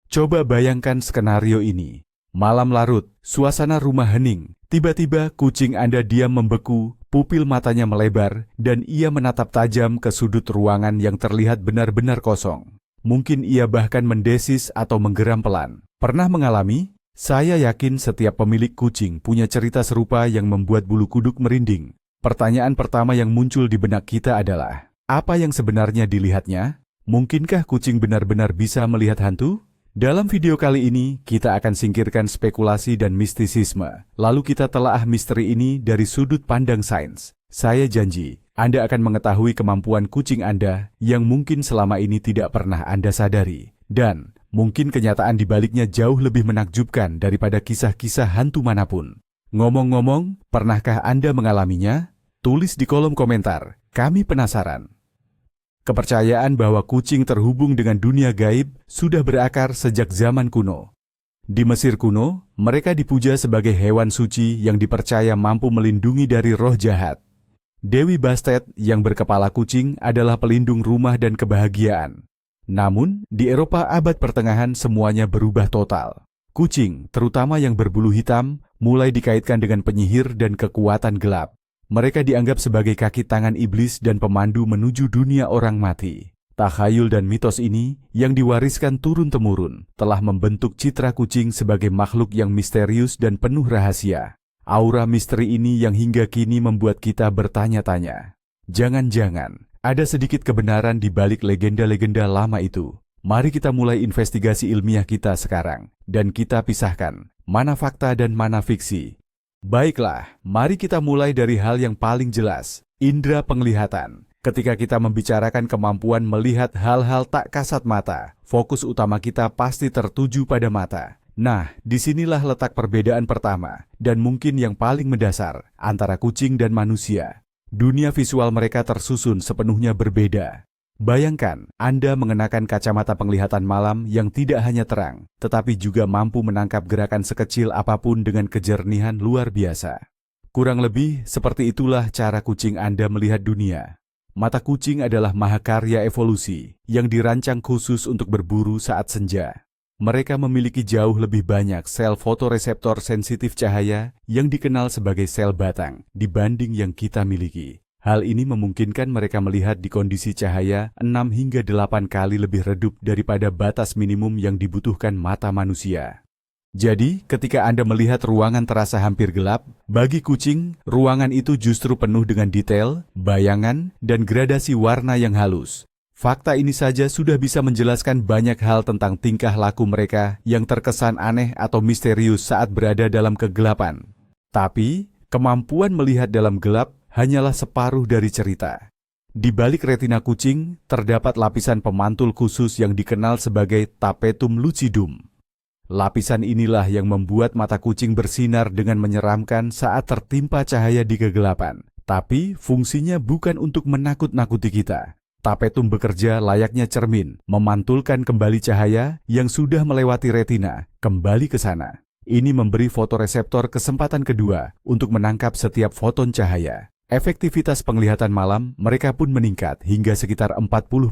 Coba bayangkan skenario ini. Malam larut, suasana rumah hening. Tiba-tiba kucing Anda diam membeku, pupil matanya melebar, dan ia menatap tajam ke sudut ruangan yang terlihat benar-benar kosong. Mungkin ia bahkan mendesis atau menggeram pelan. Pernah mengalami? Saya yakin setiap pemilik kucing punya cerita serupa yang membuat bulu kuduk merinding. Pertanyaan pertama yang muncul di benak kita adalah, apa yang sebenarnya dilihatnya? Mungkinkah kucing benar-benar bisa melihat hantu? Dalam video kali ini, kita akan singkirkan spekulasi dan mistisisme. Lalu kita telaah misteri ini dari sudut pandang sains. Saya janji, Anda akan mengetahui kemampuan kucing Anda yang mungkin selama ini tidak pernah Anda sadari. Dan mungkin kenyataan di baliknya jauh lebih menakjubkan daripada kisah-kisah hantu manapun. Ngomong-ngomong, pernahkah Anda mengalaminya? Tulis di kolom komentar, kami penasaran. Kepercayaan bahwa kucing terhubung dengan dunia gaib sudah berakar sejak zaman kuno. Di Mesir kuno, mereka dipuja sebagai hewan suci yang dipercaya mampu melindungi dari roh jahat. Dewi Bastet yang berkepala kucing adalah pelindung rumah dan kebahagiaan. Namun, di Eropa abad pertengahan semuanya berubah total. Kucing, terutama yang berbulu hitam, mulai dikaitkan dengan penyihir dan kekuatan gelap. Mereka dianggap sebagai kaki tangan iblis dan pemandu menuju dunia orang mati. Takhayul dan mitos ini, yang diwariskan turun-temurun, telah membentuk citra kucing sebagai makhluk yang misterius dan penuh rahasia. Aura misteri ini yang hingga kini membuat kita bertanya-tanya. Jangan-jangan, ada sedikit kebenaran di balik legenda-legenda lama itu. Mari kita mulai investigasi ilmiah kita sekarang, dan kita pisahkan, mana fakta dan mana fiksi. Baiklah, mari kita mulai dari hal yang paling jelas, indera penglihatan. Ketika kita membicarakan kemampuan melihat hal-hal tak kasat mata, fokus utama kita pasti tertuju pada mata. Nah, disinilah letak perbedaan pertama, dan mungkin yang paling mendasar, antara kucing dan manusia. Dunia visual mereka tersusun sepenuhnya berbeda. Bayangkan, Anda mengenakan kacamata penglihatan malam yang tidak hanya terang, tetapi juga mampu menangkap gerakan sekecil apapun dengan kejernihan luar biasa. Kurang lebih, seperti itulah cara kucing Anda melihat dunia. Mata kucing adalah mahakarya evolusi, yang dirancang khusus untuk berburu saat senja. Mereka memiliki jauh lebih banyak sel fotoreseptor sensitif cahaya yang dikenal sebagai sel batang dibanding yang kita miliki. Hal ini memungkinkan mereka melihat di kondisi cahaya 6 hingga 8 kali lebih redup daripada batas minimum yang dibutuhkan mata manusia. Jadi, ketika Anda melihat ruangan terasa hampir gelap, bagi kucing, ruangan itu justru penuh dengan detail, bayangan, dan gradasi warna yang halus. Fakta ini saja sudah bisa menjelaskan banyak hal tentang tingkah laku mereka yang terkesan aneh atau misterius saat berada dalam kegelapan. Tapi, kemampuan melihat dalam gelap hanyalah separuh dari cerita. Di balik retina kucing, terdapat lapisan pemantul khusus yang dikenal sebagai tapetum lucidum. Lapisan inilah yang membuat mata kucing bersinar dengan menyeramkan saat tertimpa cahaya di kegelapan. Tapi, fungsinya bukan untuk menakut-nakuti kita. Tapetum bekerja layaknya cermin, memantulkan kembali cahaya yang sudah melewati retina, kembali ke sana. Ini memberi fotoreseptor kesempatan kedua untuk menangkap setiap foton cahaya. Efektivitas penglihatan malam mereka pun meningkat hingga sekitar 40%.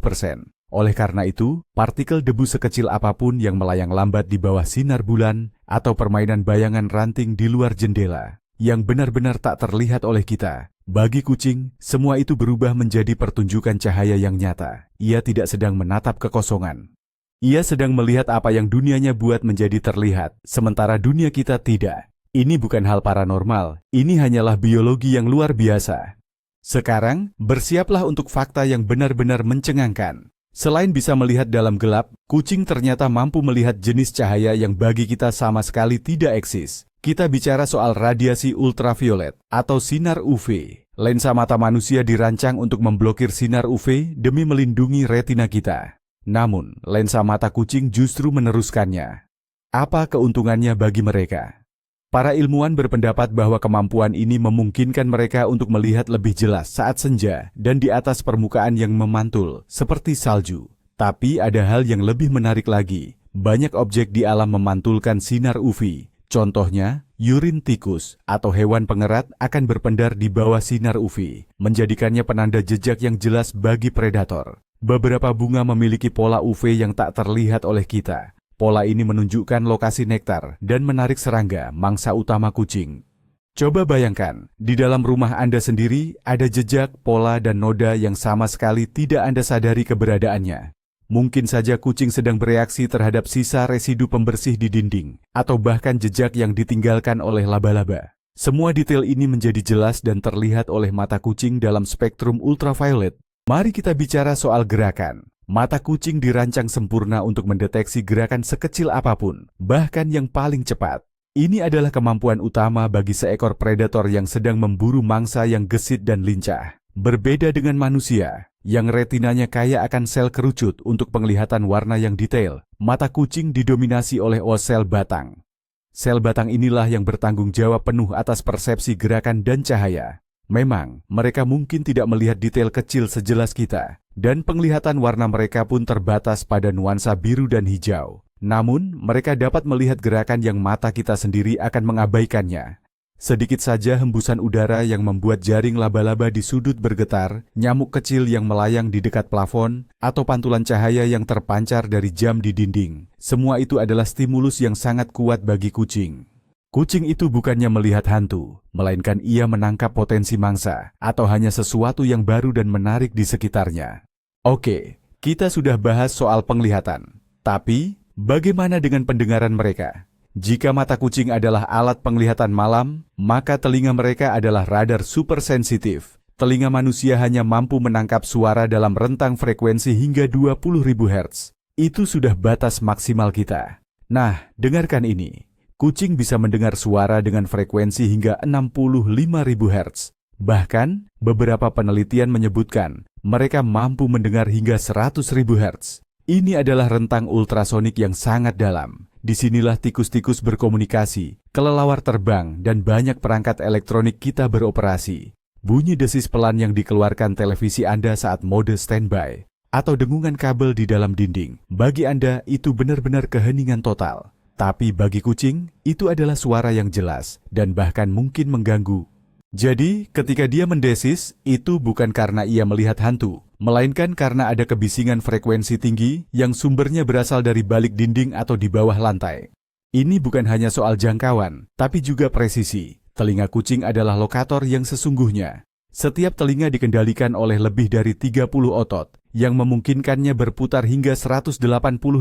Oleh karena itu, partikel debu sekecil apapun yang melayang lambat di bawah sinar bulan atau permainan bayangan ranting di luar jendela yang benar-benar tak terlihat oleh kita, bagi kucing, semua itu berubah menjadi pertunjukan cahaya yang nyata. Ia tidak sedang menatap kekosongan. Ia sedang melihat apa yang dunianya buat menjadi terlihat, sementara dunia kita tidak. Ini bukan hal paranormal, ini hanyalah biologi yang luar biasa. Sekarang, bersiaplah untuk fakta yang benar-benar mencengangkan. Selain bisa melihat dalam gelap, kucing ternyata mampu melihat jenis cahaya yang bagi kita sama sekali tidak eksis. Kita bicara soal radiasi ultraviolet atau sinar UV. Lensa mata manusia dirancang untuk memblokir sinar UV demi melindungi retina kita. Namun, lensa mata kucing justru meneruskannya. Apa keuntungannya bagi mereka? Para ilmuwan berpendapat bahwa kemampuan ini memungkinkan mereka untuk melihat lebih jelas saat senja dan di atas permukaan yang memantul, seperti salju. Tapi ada hal yang lebih menarik lagi. Banyak objek di alam memantulkan sinar UV. Contohnya, urin tikus atau hewan pengerat akan berpendar di bawah sinar UV, menjadikannya penanda jejak yang jelas bagi predator. Beberapa bunga memiliki pola UV yang tak terlihat oleh kita. Pola ini menunjukkan lokasi nektar dan menarik serangga, mangsa utama kucing. Coba bayangkan, di dalam rumah Anda sendiri ada jejak, pola, dan noda yang sama sekali tidak Anda sadari keberadaannya. Mungkin saja kucing sedang bereaksi terhadap sisa residu pembersih di dinding, atau bahkan jejak yang ditinggalkan oleh laba-laba. Semua detail ini menjadi jelas dan terlihat oleh mata kucing dalam spektrum ultraviolet. Mari kita bicara soal gerakan. Mata kucing dirancang sempurna untuk mendeteksi gerakan sekecil apapun, bahkan yang paling cepat. Ini adalah kemampuan utama bagi seekor predator yang sedang memburu mangsa yang gesit dan lincah. Berbeda dengan manusia, yang retinanya kaya akan sel kerucut untuk penglihatan warna yang detail, mata kucing didominasi oleh sel batang. Sel batang inilah yang bertanggung jawab penuh atas persepsi gerakan dan cahaya. Memang, mereka mungkin tidak melihat detail kecil sejelas kita, dan penglihatan warna mereka pun terbatas pada nuansa biru dan hijau. Namun, mereka dapat melihat gerakan yang mata kita sendiri akan mengabaikannya. Sedikit saja hembusan udara yang membuat jaring laba-laba di sudut bergetar, nyamuk kecil yang melayang di dekat plafon, atau pantulan cahaya yang terpancar dari jam di dinding. Semua itu adalah stimulus yang sangat kuat bagi kucing. Kucing itu bukannya melihat hantu, melainkan ia menangkap potensi mangsa, atau hanya sesuatu yang baru dan menarik di sekitarnya. Oke, kita sudah bahas soal penglihatan. Tapi, bagaimana dengan pendengaran mereka? Jika mata kucing adalah alat penglihatan malam, maka telinga mereka adalah radar super sensitif. Telinga manusia hanya mampu menangkap suara dalam rentang frekuensi hingga 20.000 Hz. Itu sudah batas maksimal kita. Nah, dengarkan ini. Kucing bisa mendengar suara dengan frekuensi hingga 65.000 Hz. Bahkan, beberapa penelitian menyebutkan mereka mampu mendengar hingga 100.000 Hz. Ini adalah rentang ultrasonik yang sangat dalam. Disinilah tikus-tikus berkomunikasi, kelelawar terbang, dan banyak perangkat elektronik kita beroperasi. Bunyi desis pelan yang dikeluarkan televisi Anda saat mode standby, atau dengungan kabel di dalam dinding, bagi Anda itu benar-benar keheningan total. Tapi bagi kucing, itu adalah suara yang jelas, dan bahkan mungkin mengganggu. Jadi, ketika dia mendesis, itu bukan karena ia melihat hantu, melainkan karena ada kebisingan frekuensi tinggi yang sumbernya berasal dari balik dinding atau di bawah lantai. Ini bukan hanya soal jangkauan, tapi juga presisi. Telinga kucing adalah lokator yang sesungguhnya. Setiap telinga dikendalikan oleh lebih dari 30 otot, yang memungkinkannya berputar hingga 180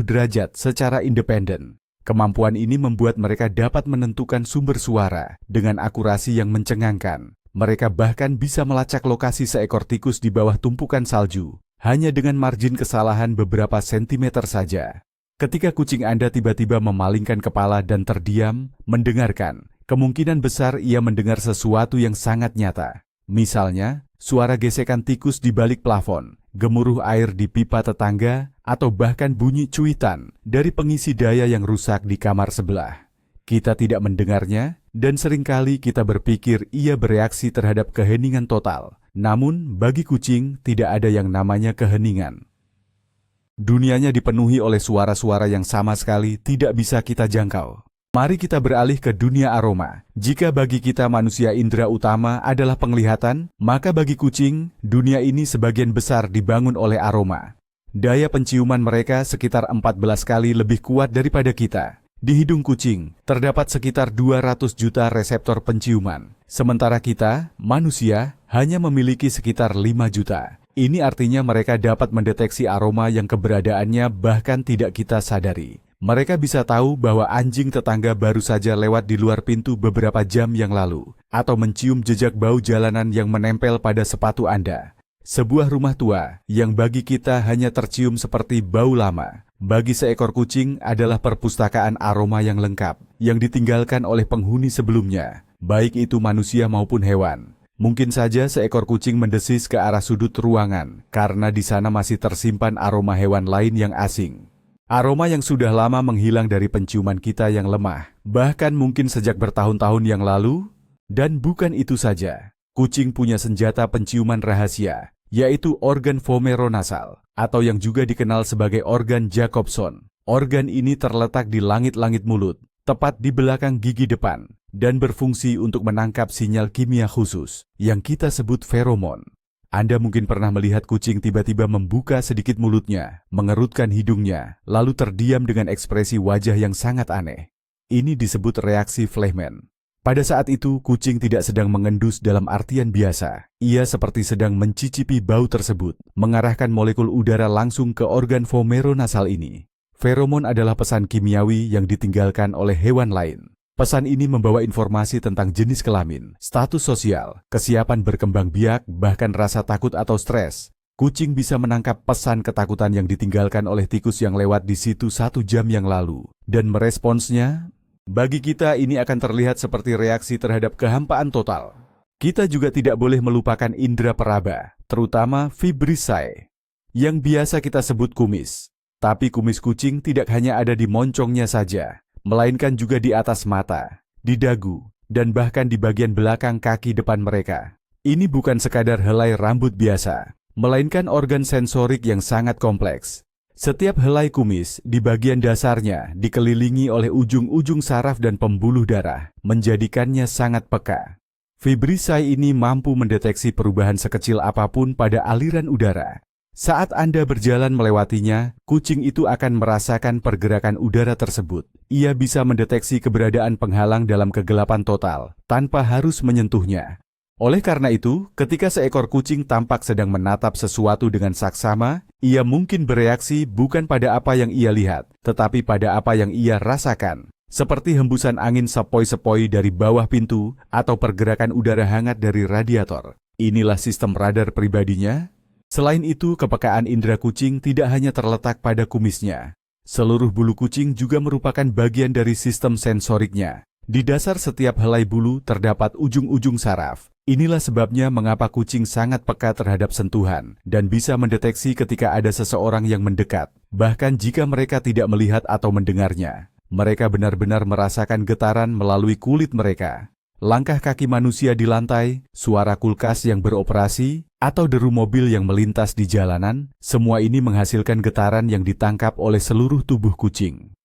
derajat secara independen. Kemampuan ini membuat mereka dapat menentukan sumber suara dengan akurasi yang mencengangkan. Mereka bahkan bisa melacak lokasi seekor tikus di bawah tumpukan salju, hanya dengan margin kesalahan beberapa sentimeter saja. Ketika kucing Anda tiba-tiba memalingkan kepala dan terdiam, mendengarkan, kemungkinan besar ia mendengar sesuatu yang sangat nyata. Misalnya, suara gesekan tikus di balik plafon, gemuruh air di pipa tetangga, atau bahkan bunyi cuitan dari pengisi daya yang rusak di kamar sebelah. Kita tidak mendengarnya, dan seringkali kita berpikir ia bereaksi terhadap keheningan total. Namun, bagi kucing tidak ada yang namanya keheningan. Dunianya dipenuhi oleh suara-suara yang sama sekali tidak bisa kita jangkau. Mari kita beralih ke dunia aroma. Jika bagi kita manusia indera utama adalah penglihatan, maka bagi kucing, dunia ini sebagian besar dibangun oleh aroma. Daya penciuman mereka sekitar 14 kali lebih kuat daripada kita. Di hidung kucing, terdapat sekitar 200 juta reseptor penciuman. Sementara kita, manusia, hanya memiliki sekitar 5 juta. Ini artinya mereka dapat mendeteksi aroma yang keberadaannya bahkan tidak kita sadari. Mereka bisa tahu bahwa anjing tetangga baru saja lewat di luar pintu beberapa jam yang lalu, atau mencium jejak bau jalanan yang menempel pada sepatu Anda. Sebuah rumah tua yang bagi kita hanya tercium seperti bau lama, bagi seekor kucing adalah perpustakaan aroma yang lengkap, yang ditinggalkan oleh penghuni sebelumnya, baik itu manusia maupun hewan. Mungkin saja seekor kucing mendesis ke arah sudut ruangan, karena di sana masih tersimpan aroma hewan lain yang asing. Aroma yang sudah lama menghilang dari penciuman kita yang lemah, bahkan mungkin sejak bertahun-tahun yang lalu. Dan bukan itu saja, kucing punya senjata penciuman rahasia, yaitu organ vomeronasal, atau yang juga dikenal sebagai organ Jacobson. Organ ini terletak di langit-langit mulut, tepat di belakang gigi depan, dan berfungsi untuk menangkap sinyal kimia khusus, yang kita sebut feromon. Anda mungkin pernah melihat kucing tiba-tiba membuka sedikit mulutnya, mengerutkan hidungnya, lalu terdiam dengan ekspresi wajah yang sangat aneh. Ini disebut reaksi Fleischmann. Pada saat itu, kucing tidak sedang mengendus dalam artian biasa. Ia seperti sedang mencicipi bau tersebut, mengarahkan molekul udara langsung ke organ vomeronasal ini. Feromon adalah pesan kimiawi yang ditinggalkan oleh hewan lain. Pesan ini membawa informasi tentang jenis kelamin, status sosial, kesiapan berkembang biak, bahkan rasa takut atau stres. Kucing bisa menangkap pesan ketakutan yang ditinggalkan oleh tikus yang lewat di situ 1 jam yang lalu, dan meresponsnya. Bagi kita ini akan terlihat seperti reaksi terhadap kehampaan total. Kita juga tidak boleh melupakan indera peraba, terutama vibrissae, yang biasa kita sebut kumis. Tapi kumis kucing tidak hanya ada di moncongnya saja, melainkan juga di atas mata, di dagu, dan bahkan di bagian belakang kaki depan mereka. Ini bukan sekadar helai rambut biasa, melainkan organ sensorik yang sangat kompleks. Setiap helai kumis di bagian dasarnya dikelilingi oleh ujung-ujung saraf dan pembuluh darah, menjadikannya sangat peka. Vibrissae ini mampu mendeteksi perubahan sekecil apapun pada aliran udara. Saat Anda berjalan melewatinya, kucing itu akan merasakan pergerakan udara tersebut. Ia bisa mendeteksi keberadaan penghalang dalam kegelapan total, tanpa harus menyentuhnya. Oleh karena itu, ketika seekor kucing tampak sedang menatap sesuatu dengan saksama, ia mungkin bereaksi bukan pada apa yang ia lihat, tetapi pada apa yang ia rasakan. Seperti hembusan angin sepoi-sepoi dari bawah pintu, atau pergerakan udara hangat dari radiator. Inilah sistem radar pribadinya. Selain itu, kepekaan indera kucing tidak hanya terletak pada kumisnya. Seluruh bulu kucing juga merupakan bagian dari sistem sensoriknya. Di dasar setiap helai bulu terdapat ujung-ujung saraf. Inilah sebabnya mengapa kucing sangat peka terhadap sentuhan dan bisa mendeteksi ketika ada seseorang yang mendekat, bahkan jika mereka tidak melihat atau mendengarnya. Mereka benar-benar merasakan getaran melalui kulit mereka. Langkah kaki manusia di lantai, suara kulkas yang beroperasi, atau deru mobil yang melintas di jalanan, semua ini menghasilkan getaran yang ditangkap oleh seluruh tubuh kucing.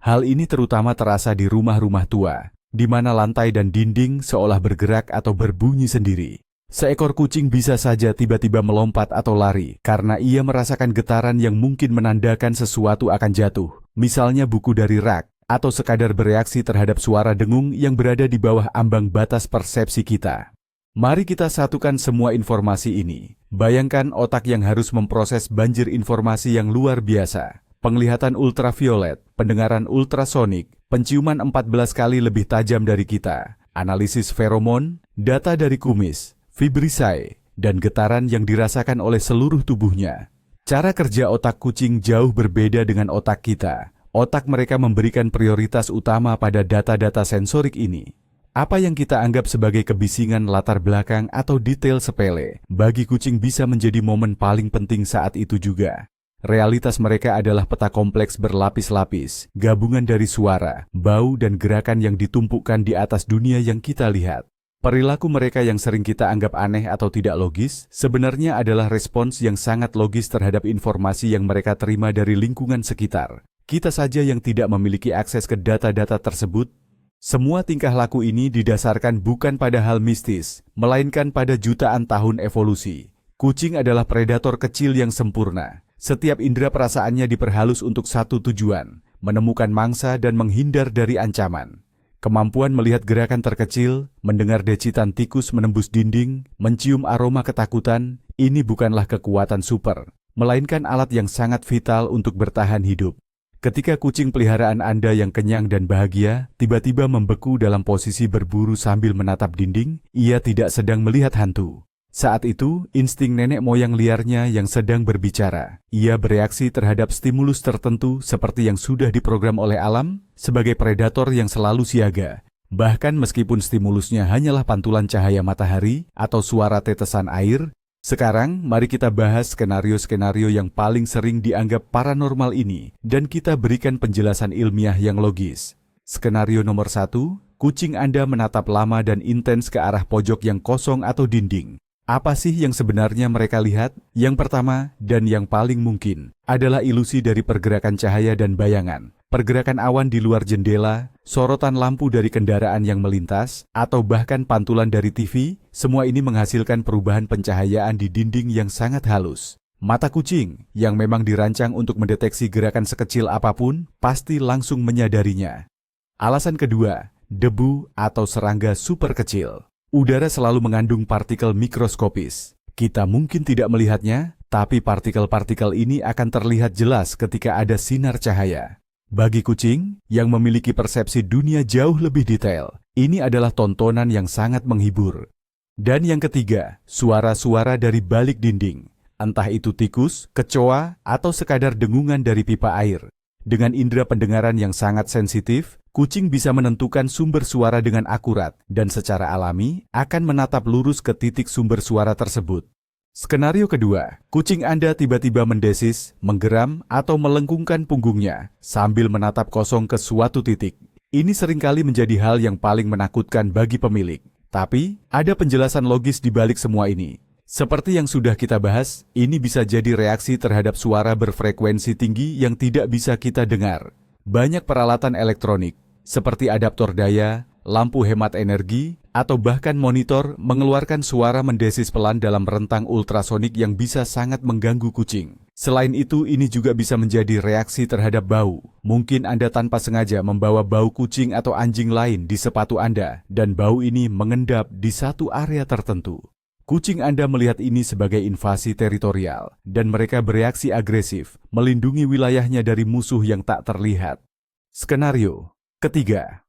Hal ini terutama terasa di rumah-rumah tua, di mana lantai dan dinding seolah bergerak atau berbunyi sendiri. Seekor kucing bisa saja tiba-tiba melompat atau lari karena ia merasakan getaran yang mungkin menandakan sesuatu akan jatuh, misalnya buku dari rak, atau sekadar bereaksi terhadap suara dengung yang berada di bawah ambang batas persepsi kita. Mari kita satukan semua informasi ini. Bayangkan otak yang harus memproses banjir informasi yang luar biasa. Penglihatan ultraviolet, pendengaran ultrasonik, penciuman 14 kali lebih tajam dari kita, analisis feromon, data dari kumis, vibrissae, dan getaran yang dirasakan oleh seluruh tubuhnya. Cara kerja otak kucing jauh berbeda dengan otak kita. Otak mereka memberikan prioritas utama pada data-data sensorik ini. Apa yang kita anggap sebagai kebisingan latar belakang atau detail sepele, bagi kucing bisa menjadi momen paling penting saat itu juga. Realitas mereka adalah peta kompleks berlapis-lapis, gabungan dari suara, bau, dan gerakan yang ditumpukkan di atas dunia yang kita lihat. Perilaku mereka yang sering kita anggap aneh atau tidak logis, sebenarnya adalah respons yang sangat logis terhadap informasi yang mereka terima dari lingkungan sekitar. Kita saja yang tidak memiliki akses ke data-data tersebut. Semua tingkah laku ini didasarkan bukan pada hal mistis, melainkan pada jutaan tahun evolusi. Kucing adalah predator kecil yang sempurna. Setiap indera perasaannya diperhalus untuk satu tujuan, menemukan mangsa dan menghindar dari ancaman. Kemampuan melihat gerakan terkecil, mendengar decitan tikus menembus dinding, mencium aroma ketakutan, ini bukanlah kekuatan super, melainkan alat yang sangat vital untuk bertahan hidup. Ketika kucing peliharaan Anda yang kenyang dan bahagia, tiba-tiba membeku dalam posisi berburu sambil menatap dinding, ia tidak sedang melihat hantu. Saat itu, insting nenek moyang liarnya yang sedang berbicara. Ia bereaksi terhadap stimulus tertentu seperti yang sudah diprogram oleh alam, sebagai predator yang selalu siaga. Bahkan meskipun stimulusnya hanyalah pantulan cahaya matahari atau suara tetesan air. Sekarang, mari kita bahas skenario-skenario yang paling sering dianggap paranormal ini, dan kita berikan penjelasan ilmiah yang logis. Skenario nomor 1, kucing Anda menatap lama dan intens ke arah pojok yang kosong atau dinding. Apa sih yang sebenarnya mereka lihat? Yang pertama, dan yang paling mungkin, adalah ilusi dari pergerakan cahaya dan bayangan. pergerakan awan di luar jendela, sorotan lampu dari kendaraan yang melintas, atau bahkan pantulan dari TV, semua ini menghasilkan perubahan pencahayaan di dinding yang sangat halus. Mata kucing, yang memang dirancang untuk mendeteksi gerakan sekecil apapun, pasti langsung menyadarinya. Alasan kedua, debu atau serangga super kecil. Udara selalu mengandung partikel mikroskopis. Kita mungkin tidak melihatnya, tapi partikel-partikel ini akan terlihat jelas ketika ada sinar cahaya. Bagi kucing, yang memiliki persepsi dunia jauh lebih detail, ini adalah tontonan yang sangat menghibur. Dan yang ketiga, suara-suara dari balik dinding. Entah itu tikus, kecoa, atau sekadar dengungan dari pipa air. Dengan indera pendengaran yang sangat sensitif, kucing bisa menentukan sumber suara dengan akurat dan secara alami akan menatap lurus ke titik sumber suara tersebut. Skenario kedua, kucing Anda tiba-tiba mendesis, menggeram, atau melengkungkan punggungnya sambil menatap kosong ke suatu titik. Ini seringkali menjadi hal yang paling menakutkan bagi pemilik. Tapi, ada penjelasan logis di balik semua ini. Seperti yang sudah kita bahas, ini bisa jadi reaksi terhadap suara berfrekuensi tinggi yang tidak bisa kita dengar. Banyak peralatan elektronik, seperti adaptor daya, lampu hemat energi, atau bahkan monitor mengeluarkan suara mendesis pelan dalam rentang ultrasonik yang bisa sangat mengganggu kucing. Selain itu, ini juga bisa menjadi reaksi terhadap bau. Mungkin Anda tanpa sengaja membawa bau kucing atau anjing lain di sepatu Anda, dan bau ini mengendap di satu area tertentu. Kucing Anda melihat ini sebagai invasi teritorial, dan mereka bereaksi agresif, melindungi wilayahnya dari musuh yang tak terlihat. Skenario ketiga,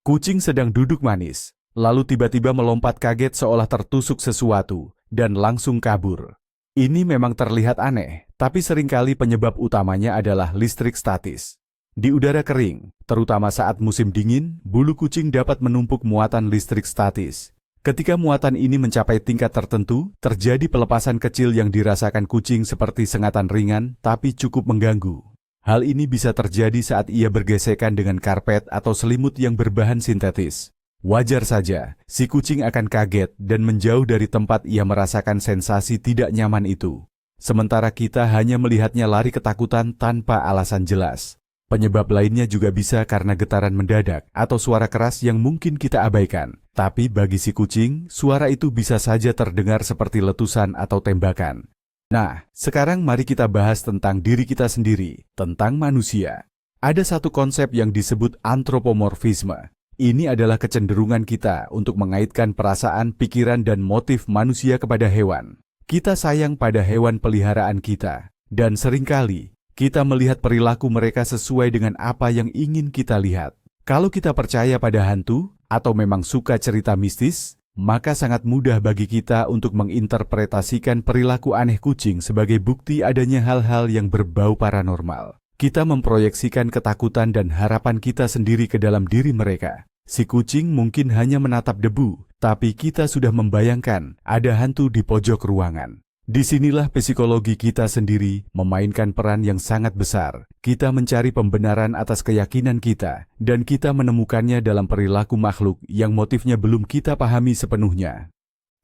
kucing sedang duduk manis, lalu tiba-tiba melompat kaget seolah tertusuk sesuatu, dan langsung kabur. Ini memang terlihat aneh, tapi seringkali penyebab utamanya adalah listrik statis. Di udara kering, terutama saat musim dingin, bulu kucing dapat menumpuk muatan listrik statis. Ketika muatan ini mencapai tingkat tertentu, terjadi pelepasan kecil yang dirasakan kucing seperti sengatan ringan, tapi cukup mengganggu. Hal ini bisa terjadi saat ia bergesekan dengan karpet atau selimut yang berbahan sintetis. Wajar saja, si kucing akan kaget dan menjauh dari tempat ia merasakan sensasi tidak nyaman itu. Sementara kita hanya melihatnya lari ketakutan tanpa alasan jelas. Penyebab lainnya juga bisa karena getaran mendadak atau suara keras yang mungkin kita abaikan. Tapi bagi si kucing, suara itu bisa saja terdengar seperti letusan atau tembakan. Nah, sekarang mari kita bahas tentang diri kita sendiri, tentang manusia. Ada satu konsep yang disebut antropomorfisme. Ini adalah kecenderungan kita untuk mengaitkan perasaan, pikiran, dan motif manusia kepada hewan. Kita sayang pada hewan peliharaan kita, dan seringkali kita melihat perilaku mereka sesuai dengan apa yang ingin kita lihat. Kalau kita percaya pada hantu, atau memang suka cerita mistis, maka sangat mudah bagi kita untuk menginterpretasikan perilaku aneh kucing sebagai bukti adanya hal-hal yang berbau paranormal. Kita memproyeksikan ketakutan dan harapan kita sendiri ke dalam diri mereka. Si kucing mungkin hanya menatap debu, tapi kita sudah membayangkan ada hantu di pojok ruangan. Disinilah psikologi kita sendiri memainkan peran yang sangat besar. Kita mencari pembenaran atas keyakinan kita, dan kita menemukannya dalam perilaku makhluk yang motifnya belum kita pahami sepenuhnya.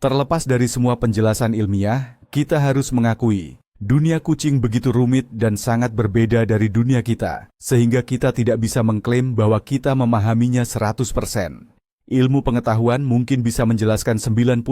Terlepas dari semua penjelasan ilmiah, kita harus mengakui, dunia kucing begitu rumit dan sangat berbeda dari dunia kita, sehingga kita tidak bisa mengklaim bahwa kita memahaminya 100%. Ilmu pengetahuan mungkin bisa menjelaskan 99%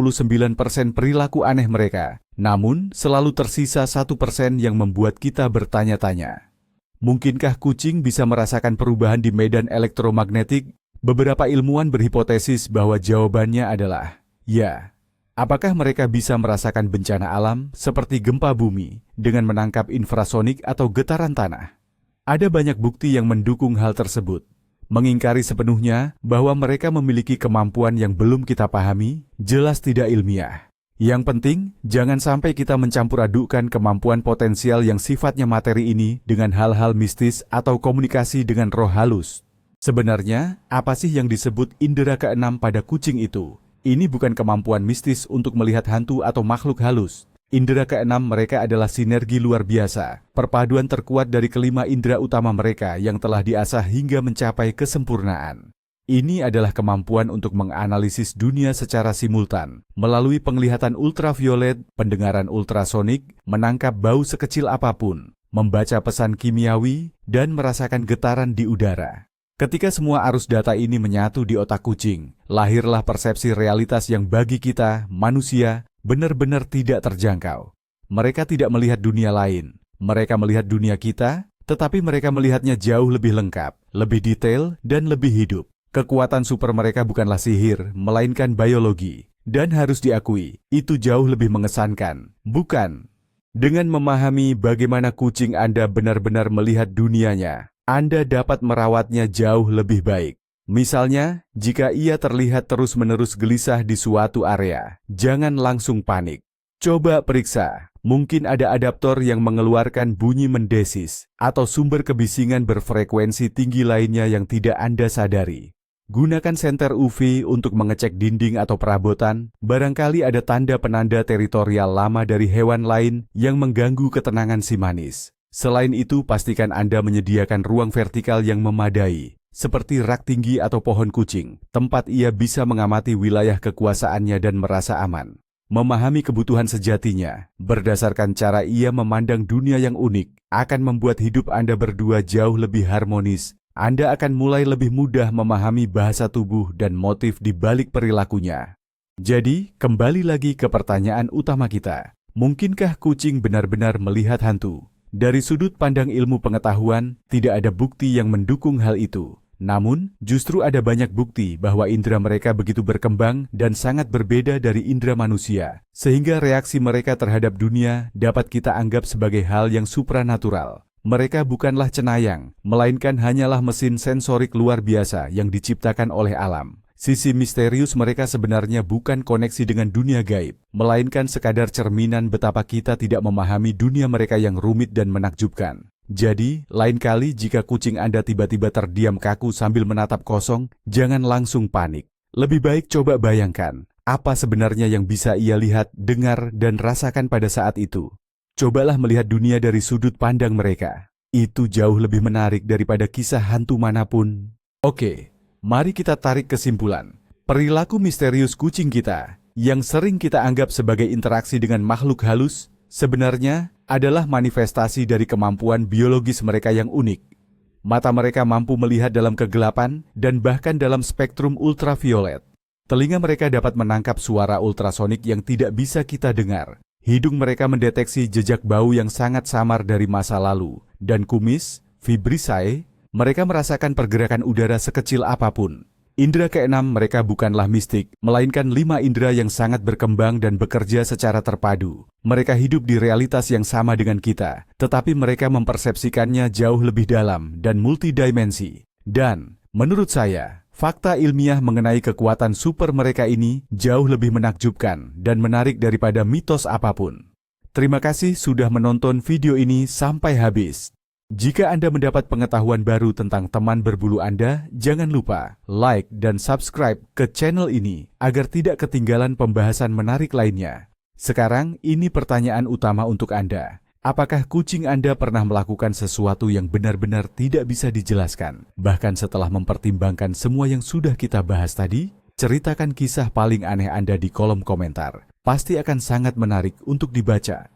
perilaku aneh mereka, namun selalu tersisa 1% yang membuat kita bertanya-tanya. Mungkinkah kucing bisa merasakan perubahan di medan elektromagnetik? Beberapa ilmuwan berhipotesis bahwa jawabannya adalah ya. Apakah mereka bisa merasakan bencana alam seperti gempa bumi dengan menangkap infrasonik atau getaran tanah? Ada banyak bukti yang mendukung hal tersebut. Mengingkari sepenuhnya bahwa mereka memiliki kemampuan yang belum kita pahami, jelas tidak ilmiah. Yang penting, jangan sampai kita mencampur adukkan kemampuan potensial yang sifatnya materi ini dengan hal-hal mistis atau komunikasi dengan roh halus. Sebenarnya, apa sih yang disebut indera keenam pada kucing itu? Ini bukan kemampuan mistis untuk melihat hantu atau makhluk halus. Indera keenam mereka adalah sinergi luar biasa, perpaduan terkuat dari kelima indera utama mereka yang telah diasah hingga mencapai kesempurnaan. Ini adalah kemampuan untuk menganalisis dunia secara simultan, melalui penglihatan ultraviolet, pendengaran ultrasonik, menangkap bau sekecil apapun, membaca pesan kimiawi, dan merasakan getaran di udara. Ketika semua arus data ini menyatu di otak kucing, lahirlah persepsi realitas yang bagi kita, manusia, benar-benar tidak terjangkau. Mereka tidak melihat dunia lain. Mereka melihat dunia kita, tetapi mereka melihatnya jauh lebih lengkap, lebih detail, dan lebih hidup. Kekuatan super mereka bukanlah sihir, melainkan biologi. Dan harus diakui, itu jauh lebih mengesankan, bukan? Dengan memahami bagaimana kucing Anda benar-benar melihat dunianya, Anda dapat merawatnya jauh lebih baik. Misalnya, jika ia terlihat terus-menerus gelisah di suatu area, jangan langsung panik. Coba periksa, mungkin ada adaptor yang mengeluarkan bunyi mendesis, atau sumber kebisingan berfrekuensi tinggi lainnya yang tidak Anda sadari. Gunakan senter UV untuk mengecek dinding atau perabotan, barangkali ada tanda penanda teritorial lama dari hewan lain yang mengganggu ketenangan si manis. Selain itu, pastikan Anda menyediakan ruang vertikal yang memadai, seperti rak tinggi atau pohon kucing, tempat ia bisa mengamati wilayah kekuasaannya dan merasa aman. Memahami kebutuhan sejatinya, berdasarkan cara ia memandang dunia yang unik, akan membuat hidup Anda berdua jauh lebih harmonis. Anda akan mulai lebih mudah memahami bahasa tubuh dan motif di balik perilakunya. Jadi, kembali lagi ke pertanyaan utama kita. Mungkinkah kucing benar-benar melihat hantu? Dari sudut pandang ilmu pengetahuan, tidak ada bukti yang mendukung hal itu. Namun, justru ada banyak bukti bahwa indera mereka begitu berkembang dan sangat berbeda dari indera manusia, sehingga reaksi mereka terhadap dunia dapat kita anggap sebagai hal yang supranatural. Mereka bukanlah cenayang, melainkan hanyalah mesin sensorik luar biasa yang diciptakan oleh alam. Sisi misterius mereka sebenarnya bukan koneksi dengan dunia gaib, melainkan sekadar cerminan betapa kita tidak memahami dunia mereka yang rumit dan menakjubkan. Jadi, lain kali jika kucing Anda tiba-tiba terdiam kaku sambil menatap kosong, jangan langsung panik. Lebih baik coba bayangkan, apa sebenarnya yang bisa ia lihat, dengar, dan rasakan pada saat itu. Cobalah melihat dunia dari sudut pandang mereka. Itu jauh lebih menarik daripada kisah hantu manapun. Oke, mari kita tarik kesimpulan. Perilaku misterius kucing kita, yang sering kita anggap sebagai interaksi dengan makhluk halus, sebenarnya adalah manifestasi dari kemampuan biologis mereka yang unik. Mata mereka mampu melihat dalam kegelapan dan bahkan dalam spektrum ultraviolet. Telinga mereka dapat menangkap suara ultrasonik yang tidak bisa kita dengar. Hidung mereka mendeteksi jejak bau yang sangat samar dari masa lalu. Dan kumis, vibrissae, mereka merasakan pergerakan udara sekecil apapun. Indera keenam mereka bukanlah mistik, melainkan 5 indera yang sangat berkembang dan bekerja secara terpadu. Mereka hidup di realitas yang sama dengan kita, tetapi mereka mempersepsikannya jauh lebih dalam dan multidimensi. Dan, menurut saya, fakta ilmiah mengenai kekuatan super mereka ini jauh lebih menakjubkan dan menarik daripada mitos apapun. Terima kasih sudah menonton video ini sampai habis. Jika Anda mendapat pengetahuan baru tentang teman berbulu Anda, jangan lupa like dan subscribe ke channel ini agar tidak ketinggalan pembahasan menarik lainnya. Sekarang, ini pertanyaan utama untuk Anda. Apakah kucing Anda pernah melakukan sesuatu yang benar-benar tidak bisa dijelaskan? Bahkan setelah mempertimbangkan semua yang sudah kita bahas tadi, ceritakan kisah paling aneh Anda di kolom komentar. Pasti akan sangat menarik untuk dibaca.